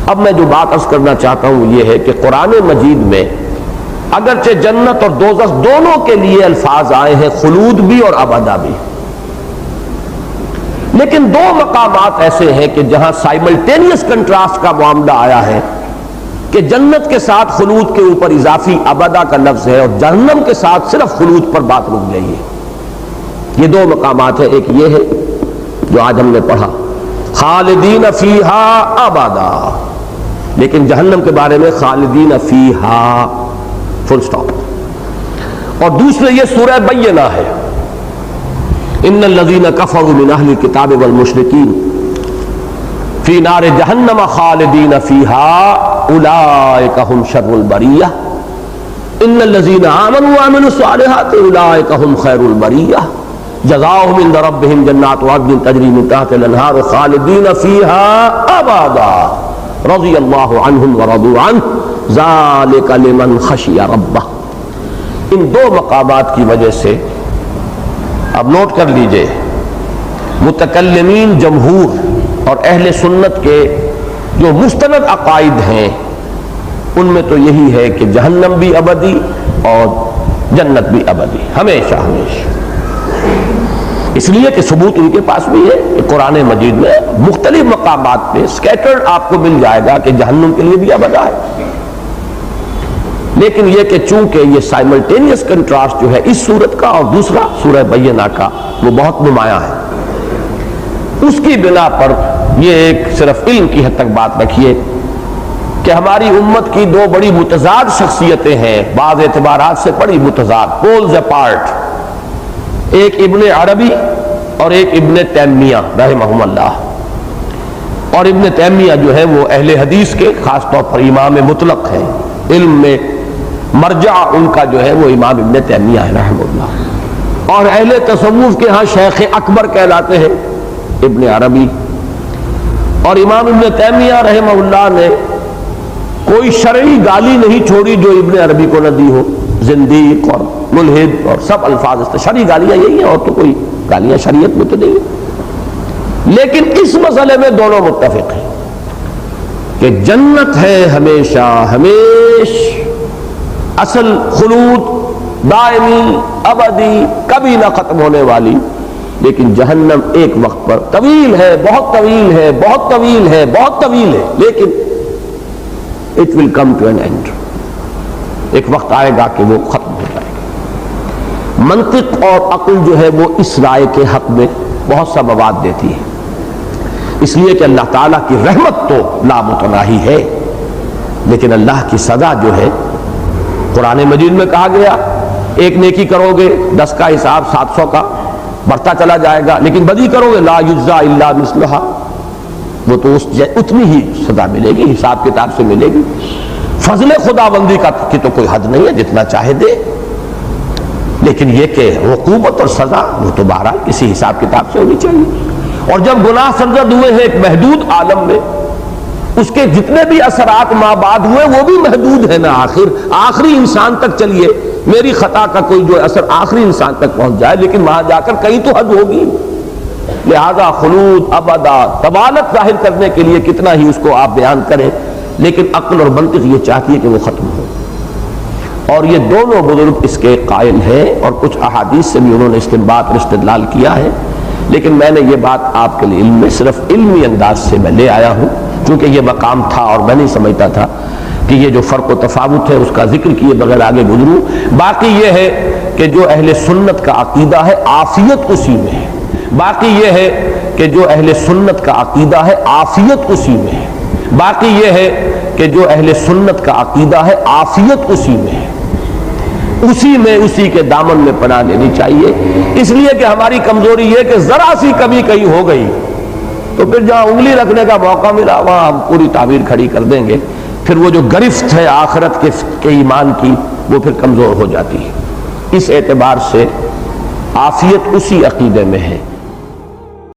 اب میں جو بات عرض کرنا چاہتا ہوں یہ ہے کہ قرآن مجید میں اگرچہ جنت اور دوزخ دونوں کے لیے الفاظ آئے ہیں، خلود بھی اور ابدا بھی، لیکن دو مقامات ایسے ہیں کہ جہاں سائملٹینیس کنٹراسٹ کا معاملہ آیا ہے کہ جنت کے ساتھ خلود کے اوپر اضافی ابدا کا لفظ ہے اور جہنم کے ساتھ صرف خلود پر بات رک گئی ہے۔ یہ دو مقامات ہیں، ایک یہ ہے جو آج ہم نے پڑھا خالدین فیہا ابدا، لیکن جہنم کے بارے میں خالدین فیہا فل سٹاپ، اور دوسرے یہ سورہ بینہ ہے ان الذین کفروا من اہل الکتاب والمشرکین فی نار جہنم خالدین فیہا اولئک هم شر البریہ ان الذین آمنوا وعملوا الصالحات اولئک هم خیر البریہ جزاؤہم عند ربہم جنات عدن تجری من تحتہا الانہار خالدین فیہا ابدا رضی اللہ عنہم ورضوا عنہ ذالک لمن خشی ربہ۔ ان دو مقامات کی وجہ سے اب نوٹ کر لیجئے، متکلمین جمہور اور اہل سنت کے جو مستند عقائد ہیں ان میں تو یہی ہے کہ جہنم بھی ابدی اور جنت بھی ابدی، ہمیشہ ہمیشہ، اس لیے کہ ثبوت ان کے پاس بھی ہے کہ قرآن مجید میں مختلف مقامات پہ سکیٹرڈ آپ کو مل جائے گا کہ جہنم کے لیے بھی ابدا ہے، لیکن یہ کہ چونکہ یہ سائملٹینیس کنٹراسٹ جو ہے اس صورت کا اور دوسرا سورہ بینہ کا وہ بہت نمایاں ہے، اس کی بنا پر یہ ایک صرف علم کی حد تک بات رکھیے کہ ہماری امت کی دو بڑی متضاد شخصیتیں ہیں، بعض اعتبارات سے بڑی متضاد، پولز اپارٹ، ایک ابن عربی اور ایک ابن تیمیہ رحمہم اللہ، اور ابن تیمیہ جو ہے وہ اہل حدیث کے خاص طور پر امام مطلق ہیں، علم میں مرجع ان کا جو ہے وہ امام ابن تیمیہ ہے رحمہ اللہ، اور اہل تصوف کے ہاں شیخ اکبر کہلاتے ہیں ابن عربی، اور امام ابن تیمیہ رحمہ اللہ نے کوئی شرعی گالی نہیں چھوڑی جو ابن عربی کو نہ دی ہو، زندیق اور ملحد اور سب الفاظ شرعی گالیاں یہی ہیں، اور تو کوئی گالیاں شریعت میں تو نہیں ہیں، لیکن اس مسئلے میں دونوں متفق ہیں کہ جنت ہے ہمیشہ ہمیش اصل خلود دائمی ابدی کبھی نہ ختم ہونے والی، لیکن جہنم ایک وقت پر طویل ہے، بہت طویل ہے، بہت طویل ہے، بہت طویل ہے، لیکن it will come to an end، ایک وقت آئے گا کہ وہ ختم ہو جائے گا۔ منطق اور عقل جو ہے وہ اس رائے کے حق میں بہت سا مواد دیتی ہے، اس لیے کہ اللہ تعالیٰ کی رحمت تو لامتناہی ہے، لیکن اللہ کی سزا جو ہے قرآن مجید میں کہا گیا ایک نیکی کرو گے 10 کا حساب 700 کا بڑھتا چلا جائے گا، لیکن بدی کرو گے لا یجزا الا مثلھا، وہ تو اتنی ہی سزا ملے گی، حساب کتاب سے ملے گی۔ فضل خداوندی کی تو کوئی حد نہیں ہے، جتنا چاہے دے، لیکن یہ کہ عقوبت اور سزا وہ تو بہرحال کسی حساب کتاب سے ہونی چاہیے، اور جب گناہ سرزد ہوئے ہیں ایک محدود عالم میں، اس کے جتنے بھی اثرات ماں بعد ہوئے وہ بھی محدود ہے نا، آخری انسان تک چلیے، میری خطا کا کوئی جو اثر آخری انسان تک پہنچ جائے، لیکن وہاں جا کر کہیں تو حد ہوگی، لہذا خلود ابدا طوالت ظاہر کرنے کے لیے کتنا ہی اس کو آپ بیان کریں، لیکن عقل اور منطق یہ چاہتی ہے کہ وہ ختم ہو، اور یہ دونوں بزرگ اس کے قائل ہیں، اور کچھ احادیث سے بھی انہوں نے استنباط اور استدلال کیا ہے، لیکن میں نے یہ بات آپ کے لیے علم میں صرف علمی انداز سے میں لے آیا ہوں، کیونکہ یہ مقام تھا اور میں نہیں سمجھتا تھا کہ یہ جو فرق و تفاوت ہے اس کا ذکر کیے بغیر آگے گزروں۔ باقی یہ ہے کہ جو اہل سنت کا عقیدہ ہے عافیت اسی میں ہے، باقی یہ ہے کہ جو اہل سنت کا عقیدہ ہے عافیت اسی میں ہے، باقی یہ ہے کہ جو اہل سنت کا عقیدہ ہے عافیت اسی میں ہے، اسی میں اسی کے دامن میں پناہ لینی چاہیے، اس لیے کہ ہماری کمزوری یہ کہ ذرا سی کمی کہیں ہو گئی تو پھر جہاں انگلی رکھنے کا موقع ملا وہاں ہم پوری تعبیر کھڑی کر دیں گے، پھر وہ جو گرفت ہے آخرت کے ایمان کی وہ پھر کمزور ہو جاتی ہے۔ اس اعتبار سے عافیت اسی عقیدے میں ہے